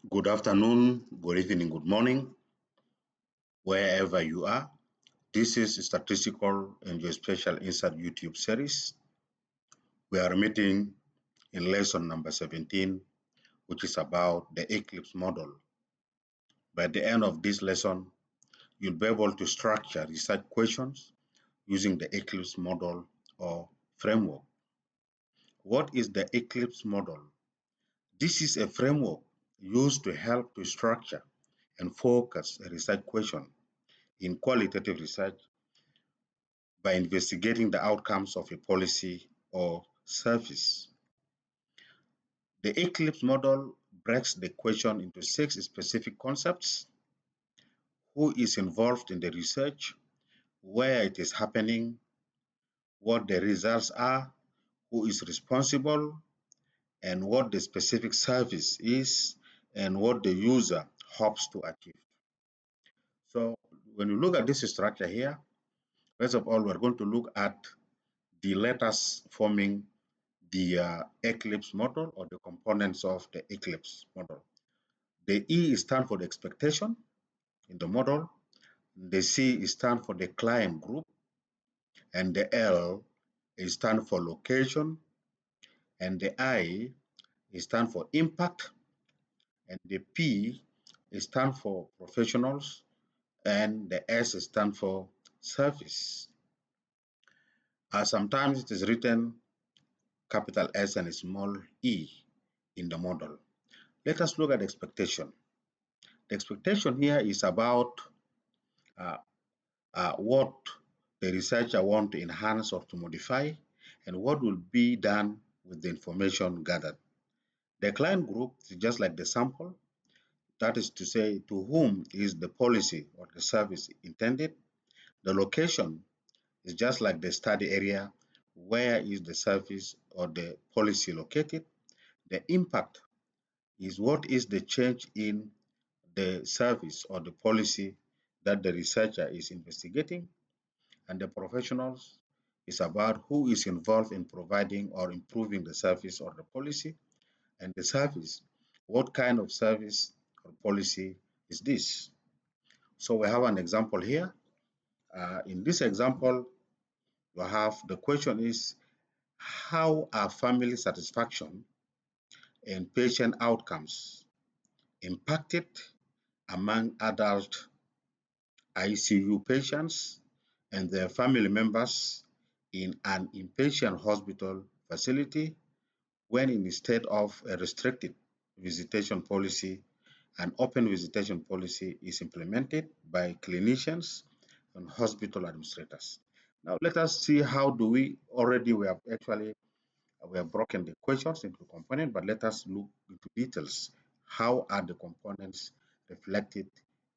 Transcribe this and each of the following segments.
Good afternoon, good evening, good morning, wherever you are. This is Statistical and Geospatial Insight YouTube series. We are meeting in lesson number 17, which is about the ECLIPSE model. By the end of this lesson, you'll be able to structure research questions using the ECLIPSE model or framework. What is the ECLIPSE model? This is a framework used to help to structure and focus a research question in qualitative research by investigating the outcomes of a policy or service. The ECLIPSE model breaks the question into 6 specific concepts: who is involved in the research, where it is happening, what the results are, who is responsible, and what the specific service is, and what the user hopes to achieve. So when you look at this structure here, first of all, we're going to look at the letters forming the ECLIPSE model or the components of the ECLIPSE model. The E stands for the expectation in the model. The C stands for the client group, and the L stands for location, and the I stands for impact, and the P stands for professionals, and the S stands for service. Sometimes it is written capital S and small e in the model. Let us look at expectation. The expectation here is about uh, what the researcher wants to enhance or to modify, and what will be done with the information gathered. The client group is just like the sample, that is to say, to whom is the policy or the service intended. The location is just like the study area, where is the service or the policy located. The impact is what is the change in the service or the policy that the researcher is investigating. And the professionals is about who is involved in providing or improving the service or the policy. And the service, what kind of service or policy is this? So we have an example here. In this example, you have the question is, how are family satisfaction and patient outcomes impacted among adult ICU patients and their family members in an inpatient hospital facility when instead of a restricted visitation policy, an open visitation policy is implemented by clinicians and hospital administrators. Now let us see how do we have broken the questions into components, but let us look into details. How are the components reflected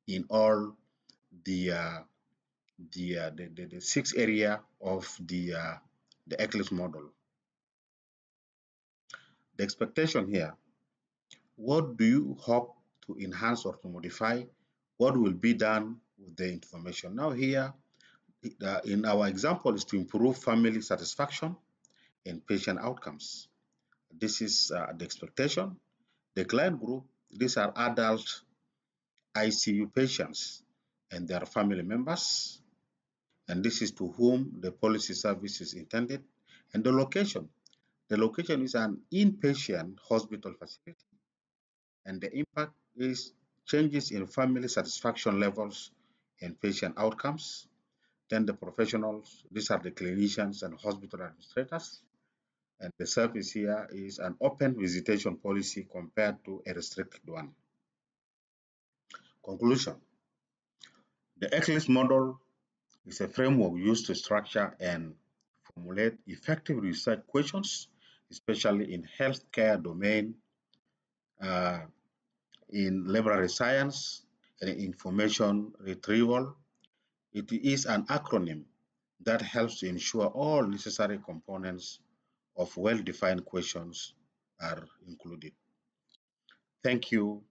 in all the uh, the 6 area of the ECLIPSE model? The expectation here: what do you hope to enhance or to modify? What will be done with the information? Now here, in our example, is to improve family satisfaction and patient outcomes. This is the expectation. The client group, these are adult ICU patients and their family members. And this is to whom the policy service is intended. And the location is an inpatient hospital facility. And the impact is changes in family satisfaction levels and patient outcomes. Then the professionals, these are the clinicians and hospital administrators. And the service here is an open visitation policy compared to a restricted one. Conclusion: the ECLIPSE model is a framework used to structure and formulate effective research questions, especially in healthcare domain, uh, in library science, and information retrieval. It is an acronym that helps to ensure all necessary components of well-defined questions are included. Thank you,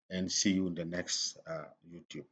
and see you in the next YouTube.